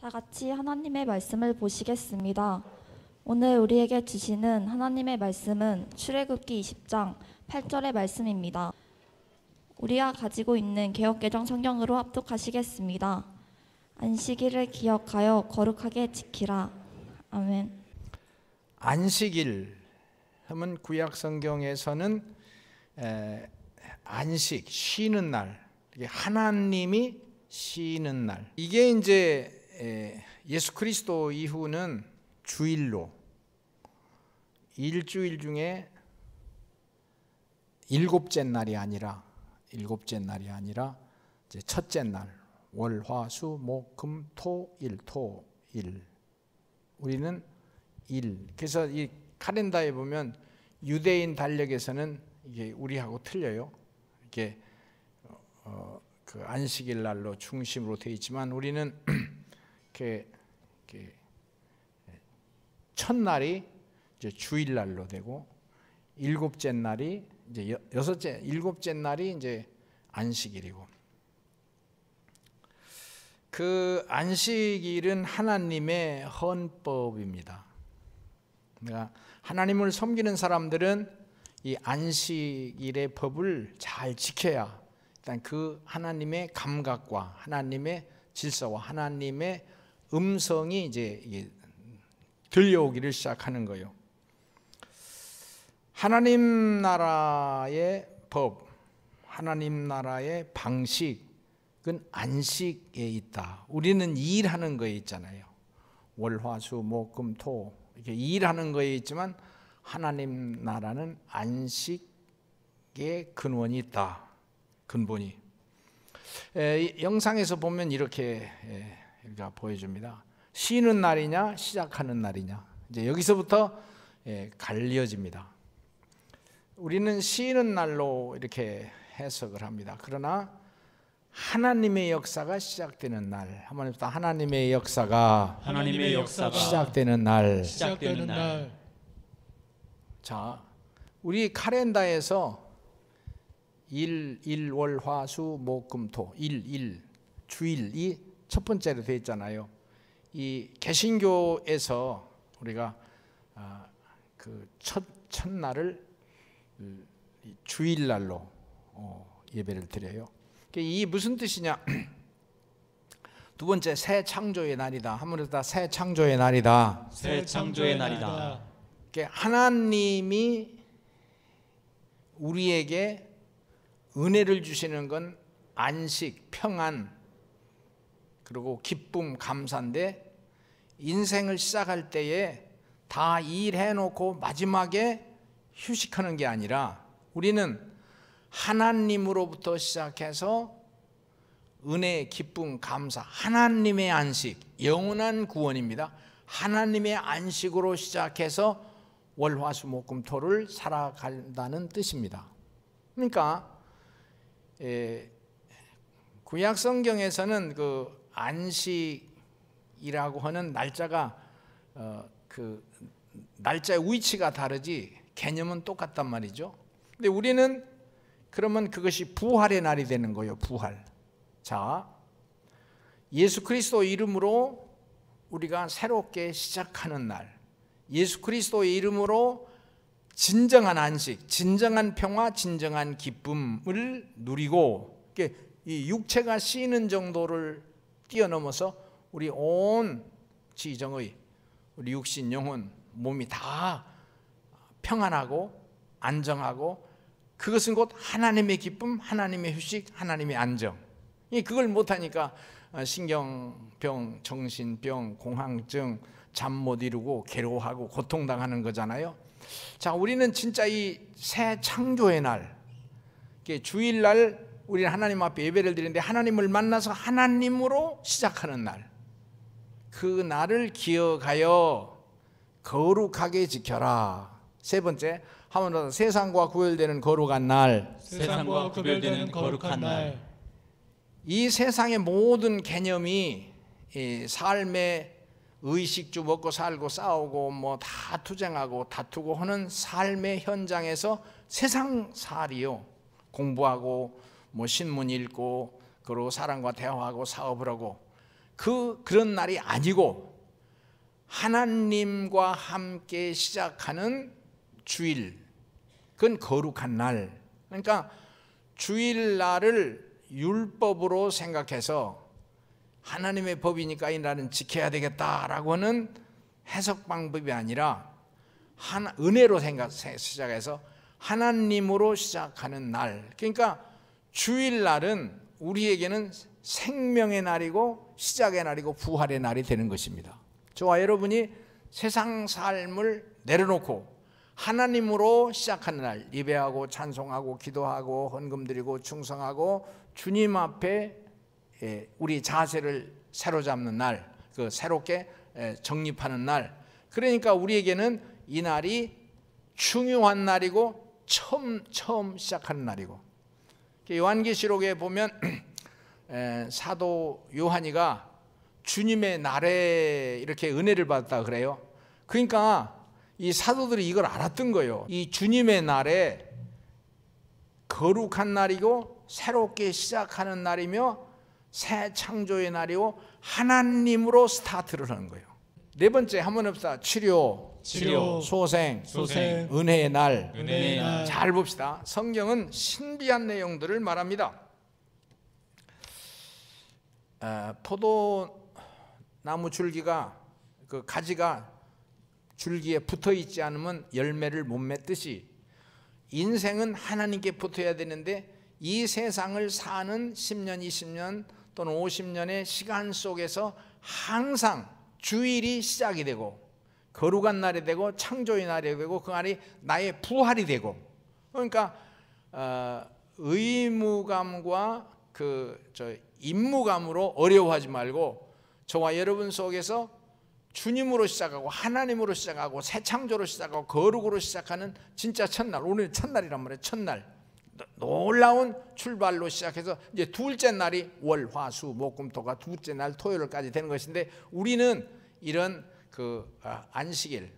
다 같이 하나님의 말씀을 보시겠습니다. 오늘 우리에게 주시는 하나님의 말씀은 출애굽기 20장 8절의 말씀입니다. 우리가 가지고 있는 개역개정 성경으로 합독하시겠습니다. 안식일을 기억하여 거룩하게 지키라. 아멘. 안식일 하면 구약 성경에서는 안식, 쉬는 날, 하나님이 쉬는 날. 이게 이제 예수 그리스도 이후는 주일로, 일주일 중에 일곱째 날이 아니라 이제 첫째 날, 월, 화, 수, 목, 금, 토, 일. 우리는 일. 그래서 이 칼렌더에 보면 유대인 달력에서는 이게 우리하고 틀려요. 이게 그 안식일 날로 중심으로 되어 있지만 우리는 첫날이 이제 주일날로 되고 일곱째 날이 이제 일곱째 날이 이제 안식일이고, 그 안식일은 하나님의 헌법입니다. 그러니까 하나님을 섬기는 사람들은 이 안식일의 법을 잘 지켜야 일단 그 하나님의 감각과 하나님의 질서와 하나님의 음성이 이제 들려오기를 시작하는 거예요. 하나님 나라의 법, 하나님 나라의 방식은 안식에 있다. 우리는 일하는 거에 있잖아요. 월, 화, 수, 목, 금, 토 이렇게 일하는 거에 있지만 하나님 나라는 안식의 근원이 있다. 근본이. 영상에서 보면 이렇게 보여줍니다. 쉬는 날이냐 시작하는 날이냐, 이제 여기서부터 갈려집니다. 우리는 쉬는 날로 이렇게 해석을 합니다. 그러나 하나님의 역사가 시작되는 날, 하나님의 역사가 시작되는 날. 자, 우리 칼렌더에서 일, 월, 화, 수, 목, 금, 토, 주일이 첫 번째로 되어 있잖아요. 이 개신교에서 우리가 그 첫날을 주일날로 예배를 드려요. 이 무슨 뜻이냐? 두 번째, 새 창조의 날이다. 아무래도 새 창조의 날이다. 새 창조의 날이다. 하나님이 우리에게 은혜를 주시는 건 안식, 평안, 그리고 기쁨, 감사인데, 인생을 시작할 때에 다 일해놓고 마지막에 휴식하는 게 아니라 우리는 하나님으로부터 시작해서 은혜, 기쁨, 감사, 하나님의 안식, 영원한 구원입니다. 하나님의 안식으로 시작해서 월, 화, 수, 목, 금, 토를 살아간다는 뜻입니다. 그러니까 구약 성경에서는 그 안식이라고 하는 날짜가 그 날짜의 위치가 다르지 개념은 똑같단 말이죠. 근데 우리는 그러면 그것이 부활의 날이 되는 거예요. 부활. 자, 예수 그리스도 이름으로 우리가 새롭게 시작하는 날, 예수 그리스도의 이름으로 진정한 안식, 진정한 평화, 진정한 기쁨을 누리고, 이 육체가 쉬는 정도를 뛰어넘어서 우리 온 지정의, 우리 육신, 영혼, 몸이 다 평안하고 안정하고, 그것은 곧 하나님의 기쁨, 하나님의 휴식, 하나님의 안정. 그걸 못하니까 신경병, 정신병, 공황증, 잠 못 이루고 괴로워하고 고통당하는 거잖아요. 자, 우리는 진짜 이 새 창조의 날, 주일날 우리는 하나님 앞에 예배를 드리는데 하나님을 만나서 하나님으로 시작하는 날, 그 날을 기억하여 거룩하게 지켜라. 세 번째, 하면서 세상과 구별되는 거룩한 날. 세상과 구별되는 거룩한 날. 이 세상의 모든 개념이 이 삶의 의식주 먹고 살고 싸우고 뭐 다 투쟁하고 다투고 하는 삶의 현장에서 세상살이요, 공부하고 뭐 신문 읽고 그리고 사람과 대화하고 사업을 하고, 그런 날이 아니고 하나님과 함께 시작하는 주일, 그건 거룩한 날. 그러니까 주일날을 율법으로 생각해서 하나님의 법이니까 이 날은 지켜야 되겠다라고 하는 해석 방법이 아니라 은혜로 시작해서 하나님으로 시작하는 날. 그러니까 주일날은 우리에게는 생명의 날이고 시작의 날이고 부활의 날이 되는 것입니다. 저와 여러분이 세상 삶을 내려놓고 하나님으로 시작하는 날, 예배하고 찬송하고 기도하고 헌금 드리고 충성하고 주님 앞에 우리 자세를 새로 잡는 날, 그 새롭게 정립하는 날. 그러니까 우리에게는 이 날이 중요한 날이고 처음 시작하는 날이고, 요한계시록에 보면 사도 요한이가 주님의 날에 이렇게 은혜를 받았다 그래요. 그러니까 이 사도들이 이걸 알았던 거예요. 이 주님의 날에 거룩한 날이고 새롭게 시작하는 날이며 새 창조의 날이고 하나님으로 스타트를 하는 거예요. 네 번째, 한번 해봅시다. 치료, 소생, 은혜의 날. 잘 봅시다. 성경은 신비한 내용들을 말합니다. 포도나무 줄기가, 그 가지가 줄기에 붙어 있지 않으면 열매를 못 맺듯이 인생은 하나님께 붙어야 되는데, 이 세상을 사는 10년, 20년 또는 50년의 시간 속에서 항상 주일이 시작이 되고 거룩한 날이 되고 창조의 날이 되고 그 날이 나의 부활이 되고, 그러니까 의무감과 임무감으로 어려워하지 말고 저와 여러분 속에서 주님으로 시작하고 하나님으로 시작하고 새 창조로 시작하고 거룩으로 시작하는 진짜 첫날, 오늘 첫날이란 말이에요. 첫날 놀라운 출발로 시작해서 이제 둘째 날이 월, 화, 수, 목, 금, 토가 둘째 날 토요일까지 되는 것인데, 우리는 이런 안식일,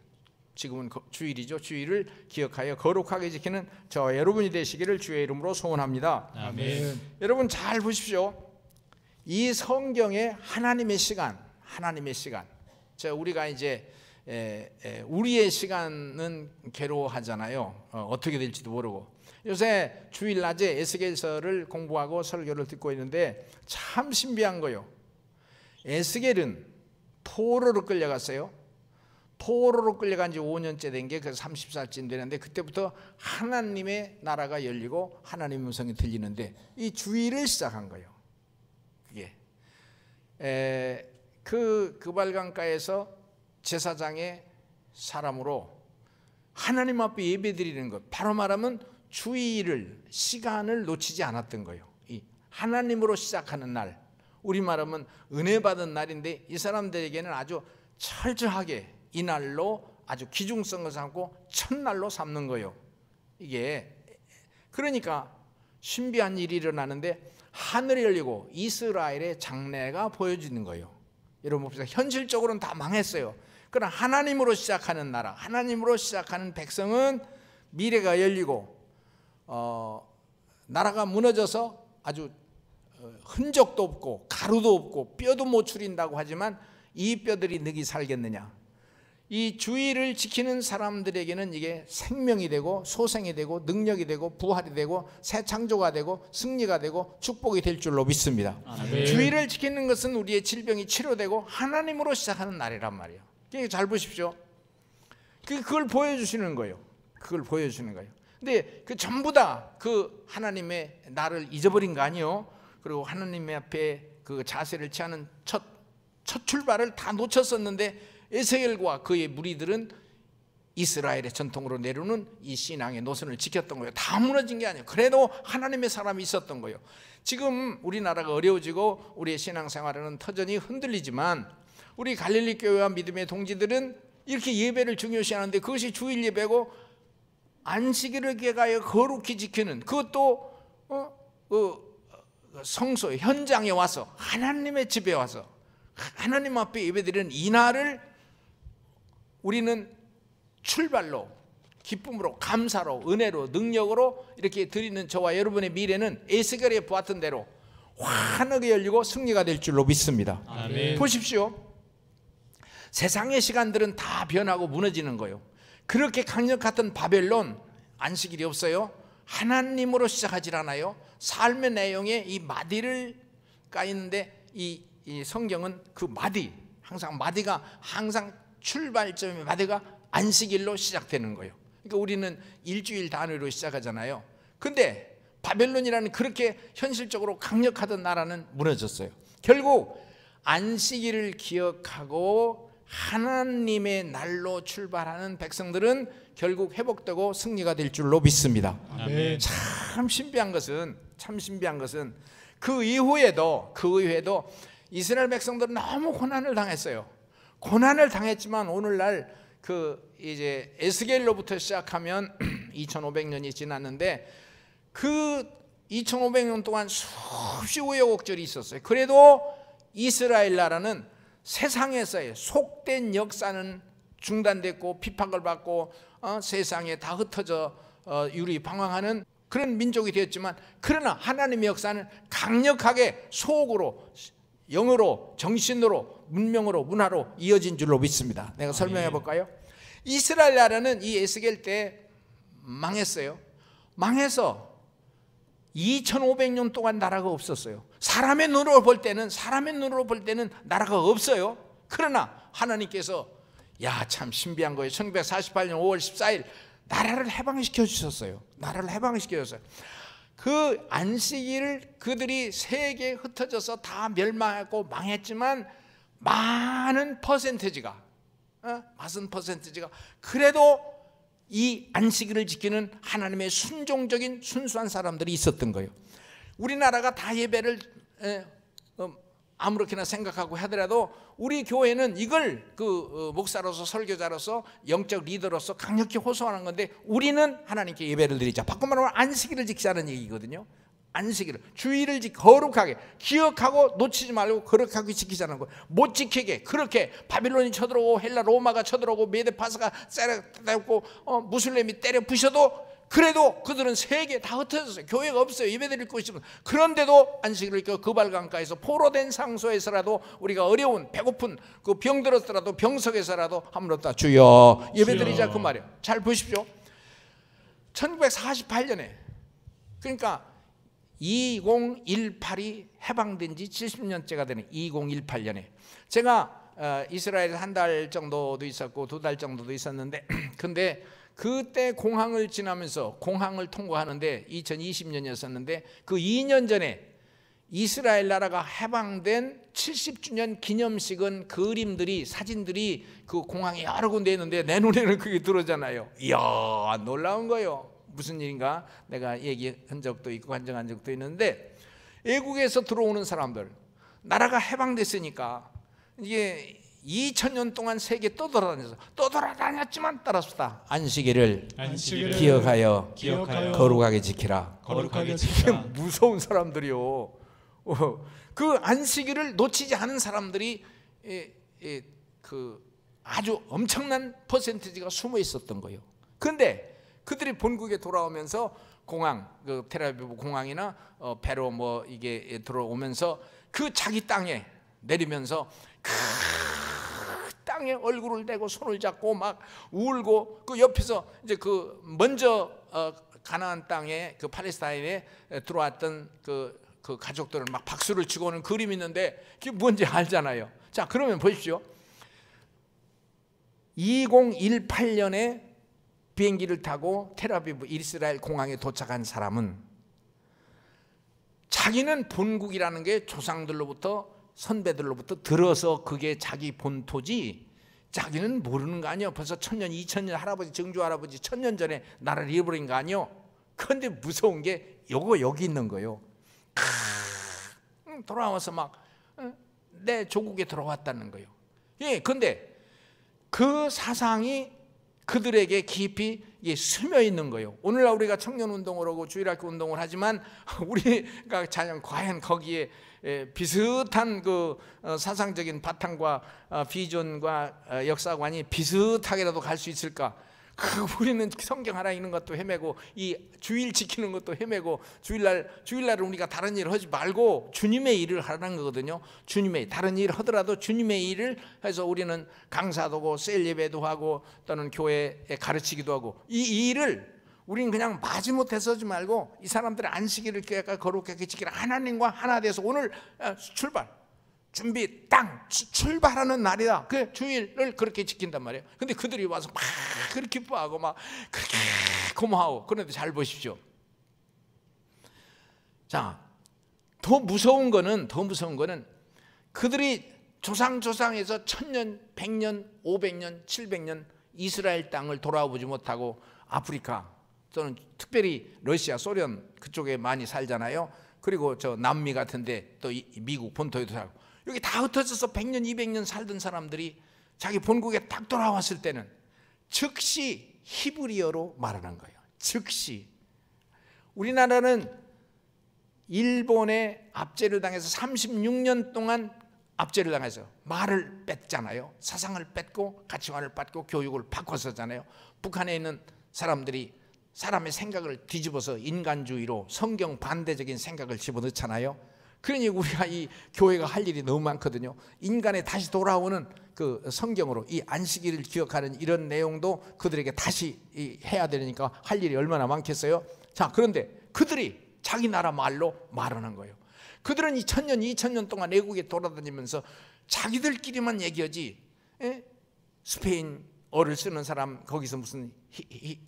지금은 주일이죠. 주일을 기억하여 거룩하게 지키는 저와 여러분이 되시기를 주의 이름으로 소원합니다. 아멘. 여러분 잘 보십시오. 이 성경에 하나님의 시간, 우리가 이제 우리의 시간은 괴로워하잖아요. 어떻게 될지도 모르고. 요새 주일 낮에 에스겔서를 공부하고 설교를 듣고 있는데 참 신비한 거요. 에스겔은 포로로 끌려갔어요. 포로로 끌려간 지 5년째 된 게 그 30살쯤 되는데, 그때부터 하나님의 나라가 열리고 하나님의 음성이 들리는데 이 주일을 시작한 거예요. 그게 그발강가에서 제사장의 사람으로 하나님 앞에 예배드리는 것, 바로 말하면 주일을, 시간을 놓치지 않았던 거예요. 이 하나님으로 시작하는 날, 우리 말하면 은혜 받은 날인데, 이 사람들에게는 아주 철저하게 이 날로 아주 기중성을 삼고 첫날로 삼는 거예요. 이게 그러니까 신비한 일이 일어나는데 하늘이 열리고 이스라엘의 장래가 보여지는 거예요. 여러분 봅시다. 현실적으로는 다 망했어요. 그러나 하나님으로 시작하는 나라, 하나님으로 시작하는 백성은 미래가 열리고 나라가 무너져서 아주 흔적도 없고 가루도 없고 뼈도 못 추린다고 하지만 이 뼈들이 늑이 살겠느냐. 이 주일을 지키는 사람들에게는 이게 생명이 되고 소생이 되고 능력이 되고 부활이 되고 새 창조가 되고 승리가 되고 축복이 될 줄로 믿습니다. 아멘. 주일을 지키는 것은 우리의 질병이 치료되고 하나님으로 시작하는 날이란 말이에요. 잘 보십시오. 그걸 보여주시는 거예요. 근데 그 전부 다 그 하나님의 나를 잊어버린 거 아니에요. 그리고 하나님의 앞에 그 자세를 취하는 첫 출발을 다 놓쳤었는데, 에스겔과 그의 무리들은 이스라엘의 전통으로 내려오는 이 신앙의 노선을 지켰던 거예요. 다 무너진 게 아니에요. 그래도 하나님의 사람이 있었던 거예요. 지금 우리나라가 어려워지고 우리의 신앙생활은 터전이 흔들리지만 우리 갈릴리 교회와 믿음의 동지들은 이렇게 예배를 중요시하는데, 그것이 주일 예배고 안식일을 개가여 거룩히 지키는, 그것도 성소의 현장에 와서 하나님의 집에 와서 하나님 앞에 예배드리는 이 날을 우리는 출발로, 기쁨으로, 감사로, 은혜로, 능력으로 이렇게 드리는 저와 여러분의 미래는 에스겔에 보았던 대로 환하게 열리고 승리가 될 줄로 믿습니다. 아멘. 보십시오. 세상의 시간들은 다 변하고 무너지는 거예요. 그렇게 강력했던 바벨론 안식일이 없어요. 하나님으로 시작하질 않아요. 삶의 내용에 이 마디를 까이는데 이 성경은 그 마디, 항상 마디가 항상 출발점의 마디가 안식일로 시작되는 거예요. 그러니까 우리는 일주일 단위로 시작하잖아요. 근데 바벨론이라는 그렇게 현실적으로 강력하던 나라는 무너졌어요. 결국 안식일을 기억하고 하나님의 날로 출발하는 백성들은 결국 회복되고 승리가 될 줄로 믿습니다. 아멘. 참 신비한 것은 그 이후에도 이스라엘 백성들은 너무 고난을 당했어요. 고난을 당했지만 오늘날 그 이제 에스겔로부터 시작하면 2500년이 지났는데 그 2500년 동안 수없이 우여곡절이 있었어요. 그래도 이스라엘 나라는 세상에서의 속된 역사는 중단됐고 비판을 받고 세상에 다 흩어져 유리방황하는 그런 민족이 되었지만, 그러나 하나님의 역사는 강력하게 속으로, 영으로, 정신으로, 문명으로, 문화로 이어진 줄로 믿습니다. 내가 설명해 볼까요? 이스라엘 나라는 이 에스겔 때 망했어요. 망해서 2500년 동안 나라가 없었어요. 사람의 눈으로 볼 때는 나라가 없어요. 그러나 하나님께서 참 신비한 거예요. 1948년 5월 14일 나라를 해방시켜 주셨어요. 그 안식일을 그들이 세계에 흩어져서 다 멸망하고 망했지만 많은 퍼센티지가 그래도 이 안식일을 지키는 하나님의 순종적인 순수한 사람들이 있었던 거예요. 우리나라가 다 예배를 아무렇게나 생각하고 하더라도 우리 교회는 이걸 목사로서 설교자로서 영적 리더로서 강력히 호소하는 건데, 우리는 하나님께 예배를 드리자. 바꿔 말하면 안식일을 지키자는 얘기거든요. 안식일을, 주일을 거룩하게 기억하고 놓치지 말고 거룩하게 지키자는 거예요. 못 지키게 그렇게 바빌론이 쳐들어오고 헬라 로마가 쳐들어오고 메데 파스가 때려고 무슬림이 때려 부셔도 그래도 그들은 세계 다 흩어졌어요. 교회가 없어요. 예배드릴 곳이 없어요. 그런데도 안식일을 그발강가에서 포로된 상소에서라도 우리가 어려운 배고픈 그 병들었더라도 병석에서라도 함으로다 주여 예배드리자, 그 말이에요. 잘 보십시오. 1948년에 그러니까 2018이 해방된 지 70년째가 되는 2018년에 제가 이스라엘에 한 달 정도도 있었고 2달 정도도 있었는데 근데 그때 공항을 지나면서 공항을 통과하는데 2020년이었었는데 그 2년 전에 이스라엘 나라가 해방된 70주년 기념식은 그림들이 사진들이 그 공항에 여러 군데 있는데 내 눈에는 그게 들어오잖아요. 이야, 놀라운 거예요. 무슨 일인가 내가 얘기한 적도 있고 관정한 적도 있는데, 외국에서 들어오는 사람들, 나라가 해방됐으니까 이게 2000년 동안 세계 떠돌아다녔지만 따랐다. 안식일을 기억하여 거룩하게 지키라. 무서운 사람들이요. 그 안식일을 놓치지 않은 사람들이 그 아주 엄청난 퍼센티지가 숨어 있었던 거예요. 그런데 그들이 본국에 돌아오면서 공항, 그 텔아비브 공항이나 배로 이게 들어오면서 그 자기 땅에 내리면서 그 땅에 얼굴을 대고 손을 잡고 막 울고, 그 옆에서 이제 그 먼저 가나안 땅에 그 팔레스타인에 들어왔던 그 가족들은 막 박수를 치고 오는 그림이 있는데 그게 뭔지 알잖아요. 자, 그러면 보십시오. 2018년에 비행기를 타고 텔아비브 이스라엘 공항에 도착한 사람은 자기는 본국이라는 게 조상들로부터 선배들로부터 들어서 그게 자기 본토지, 자기는 모르는 거 아니요. 벌써 1000년 2000년 할아버지 정주 할아버지 1000년 전에 나라를 잃어버린 거 아니요. 그런데 무서운 게 요거 여기 있는 거요. 돌아와서 막 내 조국에 돌아왔다는 거예요. 예, 근데 그 사상이 그들에게 깊이 스며 있는 거예요. 오늘날 우리가 청년운동을 하고 주일학교 운동을 하지만 우리가 과연 거기에 비슷한 그 사상적인 바탕과 비전과 역사관이 비슷하게라도 갈 수 있을까? 우리는 성경 하나 읽는 것도 헤매고 이 주일 지키는 것도 헤매고 주일날은 우리가 다른 일을 하지 말고 주님의 일을 하라는 거거든요. 주님의 다른 일을 하더라도 주님의 일을 해서 우리는 강사도 하고 셀 예배도 하고 또는 교회에 가르치기도 하고 이 일을 우리는 그냥 마지못해서 하지 말고 이 사람들의 안식일을 거룩하게 지키라. 하나님과 하나 돼서 오늘 출발 준비 땅 출발하는 날이다. 그 주일을 그렇게 지킨단 말이에요. 근데 그들이 와서 막 그렇게 기뻐하고 막 그렇게 고마워하고. 그런데 잘 보십시오. 자, 더 무서운 거는 그들이 조상에서 1000년, 100년, 500년, 700년 이스라엘 땅을 돌아보지 못하고 아프리카 또는 특별히 러시아, 소련 그쪽에 많이 살잖아요. 그리고 저 남미 같은데 또 미국 본토에도 살고 여기 다 흩어져서 100년, 200년 살던 사람들이 자기 본국에 딱 돌아왔을 때는 즉시 히브리어로 말하는 거예요. 즉시. 우리나라는 일본의 압제를 당해서 36년 동안 압제를 당해서 말을 뺐잖아요. 사상을 뺐고 가치관을 뺐고 교육을 바꿨었잖아요. 북한에 있는 사람들이 사람의 생각을 뒤집어서 인간주의로 성경 반대적인 생각을 집어넣잖아요. 그러니 우리가 이 교회가 할 일이 너무 많거든요. 인간에 다시 돌아오는 그 성경으로 이 안식일을 기억하는 이런 내용도 그들에게 다시 해야 되니까 할 일이 얼마나 많겠어요. 자, 그런데 그들이 자기 나라 말로 말하는 거예요. 그들은 2000년, 2000년 동안 외국에 돌아다니면서 자기들끼리만 얘기하지, 스페인어를 쓰는 사람 거기서 무슨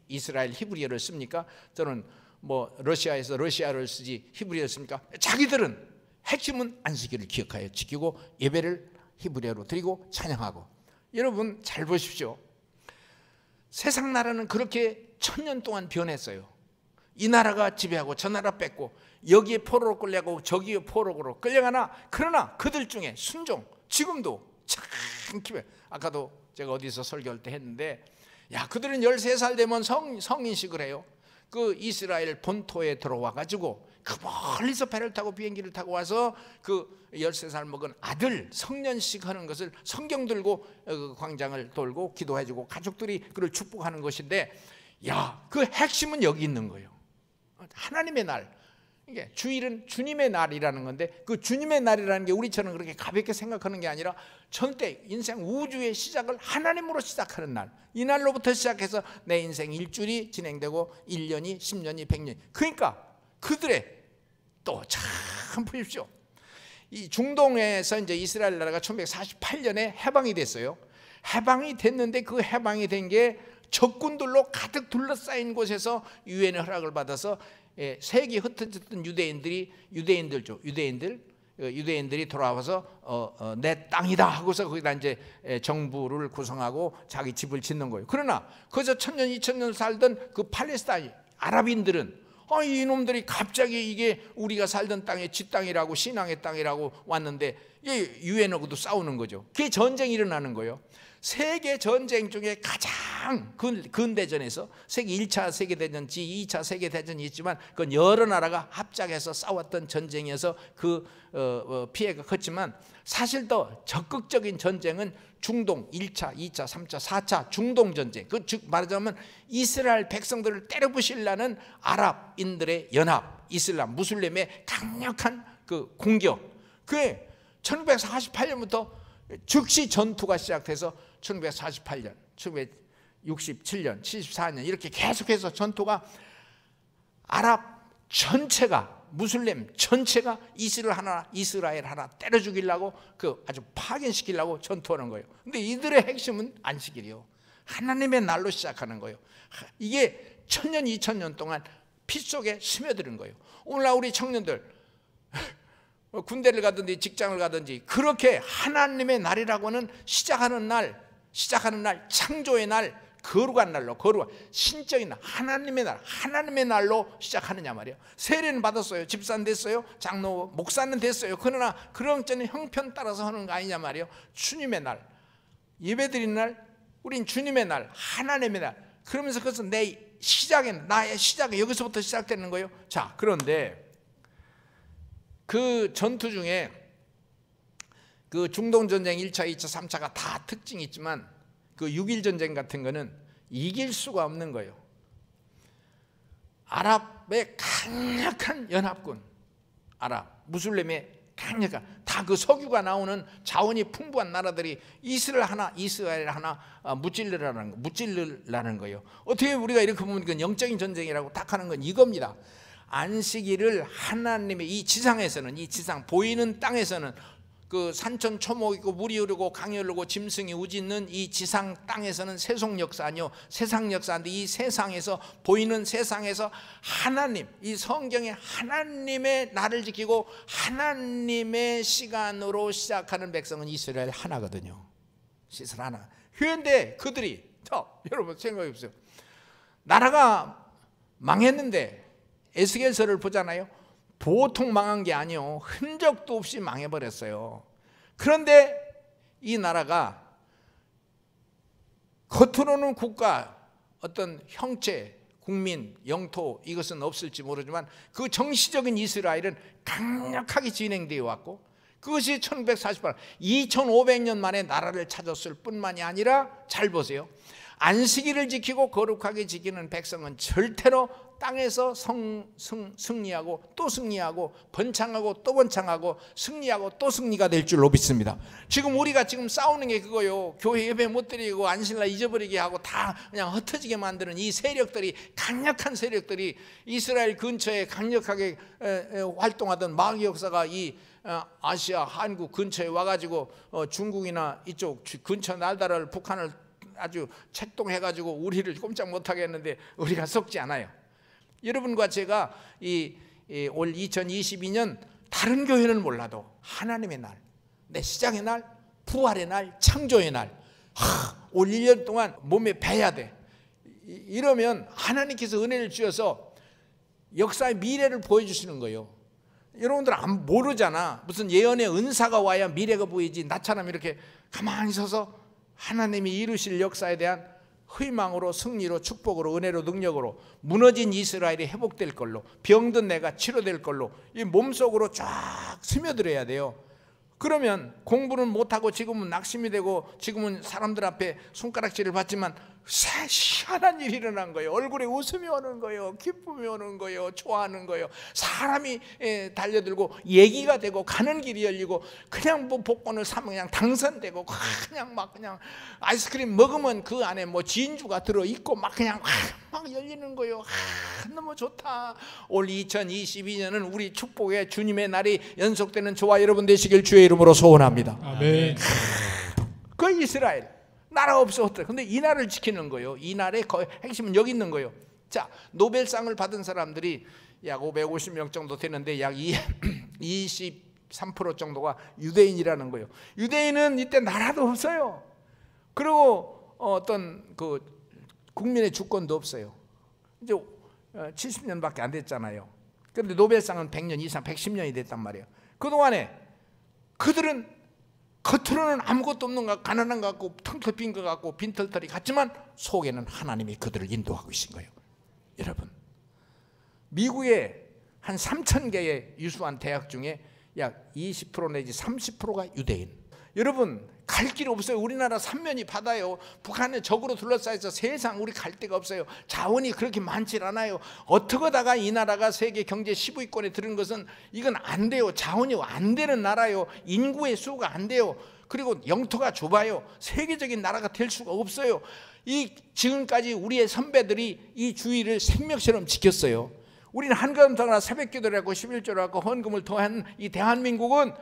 이스라엘 히브리어를 씁니까? 저는 뭐 러시아에서 러시아를 쓰지 히브리어를 씁니까? 자기들은 핵심은 안식일을 기억하여 지키고 예배를 히브리어로 드리고 찬양하고. 여러분 잘 보십시오. 세상 나라는 그렇게 1000년 동안 변했어요. 이 나라가 지배하고 저 나라 뺏고 여기에 포로로 끌려가고 저기에 포로로 끌려가나, 그러나 그들 중에 순종, 지금도 참 기회. 아까도 제가 어디서 설교할 때 했는데, 야, 그들은 13살 되면 성인식을 해요. 그 이스라엘 본토에 들어와 가지고 그 멀리서 배를 타고 비행기를 타고 와서 그 13살 먹은 아들 성년식 하는 것을 성경 들고 광장을 돌고 기도해주고 가족들이 그를 축복하는 것인데, 야, 그 핵심은 여기 있는 거예요. 하나님의 날. 이게 주일은 주님의 날이라는 건데, 그 주님의 날이라는 게 우리처럼 그렇게 가볍게 생각하는 게 아니라 전대 인생 우주의 시작을 하나님으로 시작하는 날. 이 날로부터 시작해서 내 인생 일주일이 진행되고 1년이 10년이 100년이. 그러니까 그들의 또 참 보십시오. 이 중동에서 이제 이스라엘 나라가 1948년에 해방이 됐어요. 해방이 됐는데 그 해방이 된 게 적군들로 가득 둘러싸인 곳에서 유엔의 허락을 받아서 세계 흩어졌던 유대인들이 돌아와서 내 땅이다 하고서 거기다 이제 정부를 구성하고 자기 집을 짓는 거예요. 그러나 거기서 1000년, 2000년 살던 그 팔레스타인 아랍인들은 이놈들이 갑자기 이게 우리가 살던 땅의 지 땅이라고 신앙의 땅이라고 왔는데 유엔하고도 싸우는 거죠. 그게 전쟁이 일어나는 거예요. 세계 전쟁 중에 가장 근대전에서 세계 1차 세계대전지 2차 세계대전이 있지만 그건 여러 나라가 합작해서 싸웠던 전쟁이어서 그 피해가 컸지만, 사실 더 적극적인 전쟁은 중동 1차, 2차, 3차, 4차 중동 전쟁. 즉 말하자면 이스라엘 백성들을 때려부시려는 아랍인들의 연합, 이슬람, 무슬림의 강력한 그 공격. 그게 1948년부터 즉시 전투가 시작돼서 1948년, 1967년, 74년 이렇게 계속해서 전투가 아랍 전체가, 무슬림 전체가 이스라엘 하나 때려 죽이려고 그 아주 파견시키려고 전투하는 거예요. 근데 이들의 핵심은 안식일이요. 하나님의 날로 시작하는 거예요. 이게 1000년, 2000년 동안 피 속에 스며드는 거예요. 오늘날 우리 청년들 군대를 가든지 직장을 가든지 그렇게 하나님의 날이라고는 시작하는 날, 창조의 날, 거룩한 날로, 거룩한 신적인 날, 하나님의 날로 시작하느냐 말이에요. 세례는 받았어요. 집사는 됐어요. 장로, 목사는 됐어요. 그러나 그런 때는 형편 따라서 하는 거 아니냐 말이에요. 주님의 날, 예배드리는 날, 우린 주님의 날, 하나님의 날. 그러면서 그것은 나의 시작이 여기서부터 시작되는 거예요. 자, 그런데 그 전투 중에 그 중동전쟁 1차, 2차, 3차가 다 특징이 있지만 그 6.1 전쟁 같은 거는 이길 수가 없는 거예요. 아랍의 강력한 연합군, 아랍, 무슬림의 강력한, 다 그 석유가 나오는 자원이 풍부한 나라들이 이스라엘 하나 무찔르라는 거예요. 어떻게 우리가 이렇게 보면 그 영적인 전쟁이라고 딱 하는 건 이겁니다. 안식일을 하나님의 이 지상에서는, 이 지상 보이는 땅에서는, 그 산천 초목 있고 물이 흐르고 강이 흐르고 짐승이 우짖는 이 지상 땅에서는 세속 역사 아니요, 세상 역사인데, 이 세상에서, 보이는 세상에서 하나님, 이 성경에 하나님의 나를 지키고 하나님의 시간으로 시작하는 백성은 이스라엘 하나거든요. 이스라엘 하나. 그런데 그들이, 여러분 생각해 보세요. 나라가 망했는데 에스겔서를 보잖아요. 보통 망한 게 아니요, 흔적도 없이 망해버렸어요. 그런데 이 나라가 겉으로는 국가, 어떤 형체, 국민, 영토, 이것은 없을지 모르지만 그 정치적인 이스라엘은 강력하게 진행되어 왔고, 그것이 1948, 2500년 만에 나라를 찾았을 뿐만이 아니라, 잘 보세요, 안식일을 지키고 거룩하게 지키는 백성은 절대로 땅에서 승리하고 또 승리하고 번창하고 또 번창하고 승리하고 또 승리가 될 줄로 믿습니다. 지금 우리가 지금 싸우는 게 그거요. 교회 예배 못 드리고 안식일 잊어버리게 하고 다 그냥 흩어지게 만드는 이 세력들이, 강력한 세력들이 이스라엘 근처에 강력하게 활동하던 마귀 역사가 이 아시아, 한국 근처에 와가지고 중국이나 이쪽 근처 나라를, 북한을 아주 책동해가지고 우리를 꼼짝 못하게 했는데 우리가 속지 않아요. 여러분과 제가 올 2022년 다른 교회는 몰라도 하나님의 날, 내 시작의 날, 부활의 날, 창조의 날, 올 1년 동안 몸에 배야 돼. 이러면 하나님께서 은혜를 주셔서 역사의 미래를 보여주시는 거예요. 여러분들 모르잖아. 무슨 예언의 은사가 와야 미래가 보이지, 나처럼 이렇게 가만히 서서 하나님이 이루실 역사에 대한 희망으로, 승리로, 축복으로, 은혜로, 능력으로 무너진 이스라엘이 회복될 걸로, 병든 내가 치료될 걸로 이 몸속으로 쫙 스며들어야 돼요. 그러면 공부는 못하고 지금은 낙심이 되고 지금은 사람들 앞에 손가락질을 받지만 희한한 일이 일어난 거예요. 얼굴에 웃음이 오는 거예요. 기쁨이 오는 거예요. 좋아하는 거예요. 사람이 달려들고 얘기가 되고 가는 길이 열리고, 그냥 뭐 복권을 사면 그냥 당선되고, 그냥 막 그냥 아이스크림 먹으면 그 안에 뭐 진주가 들어있고 막 그냥 막 열리는 거예요. 너무 좋다. 올 2022년은 우리 축복의 주님의 날이 연속되는 저와 여러분 되시길 주의 이름으로 소원합니다. 아멘. 그 이스라엘 나라 없었대. 근데 이 나라를 지키는 거예요. 이 나라의 핵심은 여기 있는 거예요. 자, 노벨상을 받은 사람들이 약 550명 정도 되는데 약 23% 정도가 유대인이라는 거예요. 유대인은 이때 나라도 없어요. 그리고 어떤 그 국민의 주권도 없어요. 이제 70년밖에 안 됐잖아요. 그런데 노벨상은 100년 이상, 110년이 됐단 말이에요. 그동안에 그들은 겉으로는 아무것도 없는 것 같고, 가난한 것 같고, 텅텅 빈 것 같고, 빈털털이 같지만 속에는 하나님이 그들을 인도하고 계신 거예요. 여러분, 미국의 한 3,000개의 유수한 대학 중에 약 20% 내지 30%가 유대인. 여러분, 갈 길 없어요. 우리나라 삼면이 바다예요. 북한의 적으로 둘러싸여서 세상 우리 갈 데가 없어요. 자원이 그렇게 많지 않아요. 어떻게 하다가 이 나라가 세계 경제 15위권에 들은 것은 이건 안 돼요. 자원이 안 되는 나라요. 인구의 수가 안 돼요. 그리고 영토가 좁아요. 세계적인 나라가 될 수가 없어요. 지금까지 우리의 선배들이 이 주의를 생명처럼 지켰어요. 우리는 한가운데나 새벽기도를 하고 11조를 하고 헌금을 더한 이 대한민국은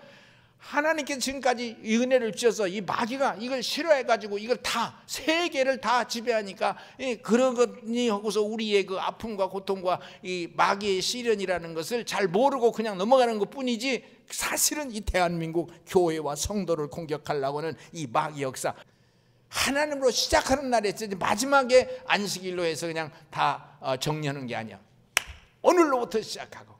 하나님께서 지금까지 이 은혜를 주셔서 이 마귀가 이걸 싫어해가지고 이걸 다, 세계를 다 지배하니까 그런 것이 하고서 우리의 그 아픔과 고통과 이 마귀의 시련이라는 것을 잘 모르고 그냥 넘어가는 것 뿐이지, 사실은 이 대한민국 교회와 성도를 공격하려고 하는 이 마귀 역사, 하나님으로 시작하는 날에 마지막에 안식일로 해서 그냥 다 정리하는 게 아니야. 오늘로부터 시작하고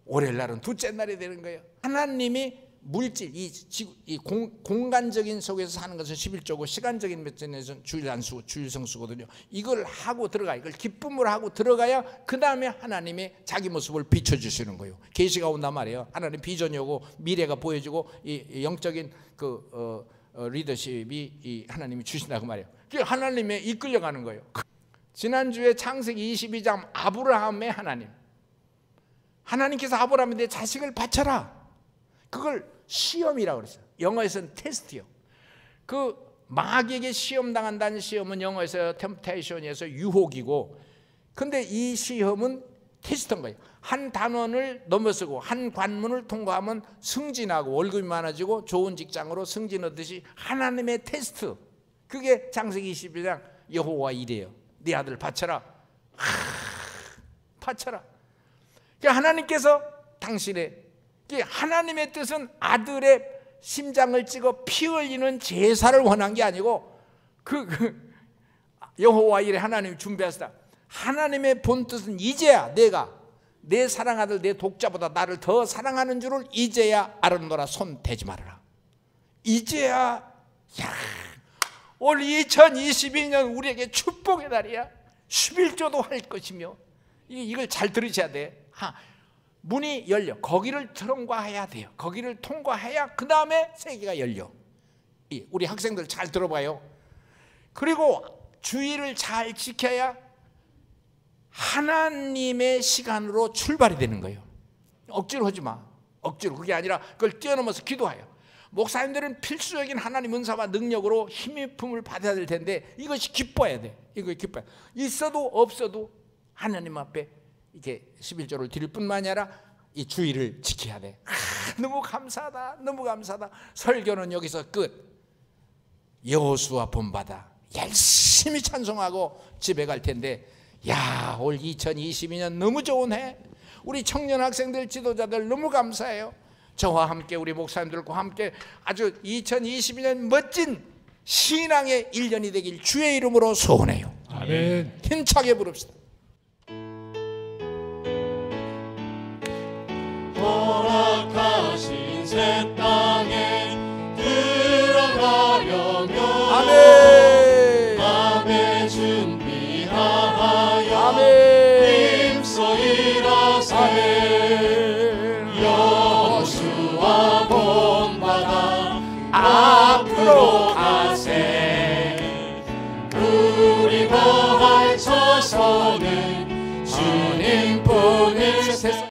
월요일 날은 둘째 날이 되는 거예요. 하나님이 물질, 이 공간적인 속에서 사는 것은 11조고 시간적인 면에서는 주일안수, 주일성수거든요. 이걸 하고 들어가, 이걸 기쁨으로 하고 들어가야 그 다음에 하나님의 자기 모습을 비춰주시는 거예요. 계시가 온단 말이에요. 하나님 비전이 오고 미래가 보여지고 이 영적인 그 리더십이 이 하나님이 주신다고 말이에요. 그게 하나님의 이끌려가는 거예요. 지난주에 창세기 22장 아브라함의 하나님, 하나님께서 아브라함에 내 자식을 바쳐라, 그걸 시험이라고 그랬어요. 영어에서는 테스트요. 그 마귀에게 시험당한다는 시험은 영어에서 템테이션에서 유혹이고, 근데 이 시험은 테스트인 거예요. 한 단원을 넘어서고 한 관문을 통과하면 승진하고 월급이 많아지고 좋은 직장으로 승진하듯이 하나님의 테스트, 그게 창세기 22장 여호와 이래요. 네 아들 바쳐라. 바쳐라. 하나님께서 당신의, 하나님의 뜻은 아들의 심장을 찍어 피 흘리는 제사를 원한 게 아니고 여호와 이래 하나님이 준비하시다. 하나님의 본 뜻은 이제야 내가 내 사랑아들 내 독자보다 나를 더 사랑하는 줄을 이제야 알았노라. 손 대지 말아라. 이제야, 올 2022년 우리에게 축복의 달이야. 11조도 할 것이며, 이걸 잘 들으셔야 돼. 문이 열려, 거기를 통과해야 돼요. 거기를 통과해야 그 다음에 세계가 열려. 우리 학생들 잘 들어봐요. 그리고 주의를 잘 지켜야 하나님의 시간으로 출발이 되는 거예요. 억지로 하지 마. 억지로. 그게 아니라 그걸 뛰어넘어서 기도해요. 목사님들은 필수적인 하나님 은사와 능력으로 힘의 품을 받아야 될 텐데 이것이 기뻐야 돼. 이거 기뻐야. 있어도 없어도 하나님 앞에 이렇게 11조를 드릴 뿐만이 아니라 이 주의를 지켜야 돼. 너무 감사하다. 너무 감사하다. 설교는 여기서 끝. 여호수아 본받아 열심히 찬송하고 집에 갈 텐데, 야, 올 2022년 너무 좋은 해. 우리 청년 학생들, 지도자들 너무 감사해요. 저와 함께 우리 목사님들과 함께 아주 2022년 멋진 신앙의 1년이 되길 주의 이름으로 소원해요. 아멘. 힘차게 부릅시다. 허락하신 새 땅에 들어가려면 아멘. 마음의 준비하여 아멘. 힘써 일하세. 아멘. 여호수아 본받아 앞으로 가세. 우리 거할 서서는 주님뿐을 세상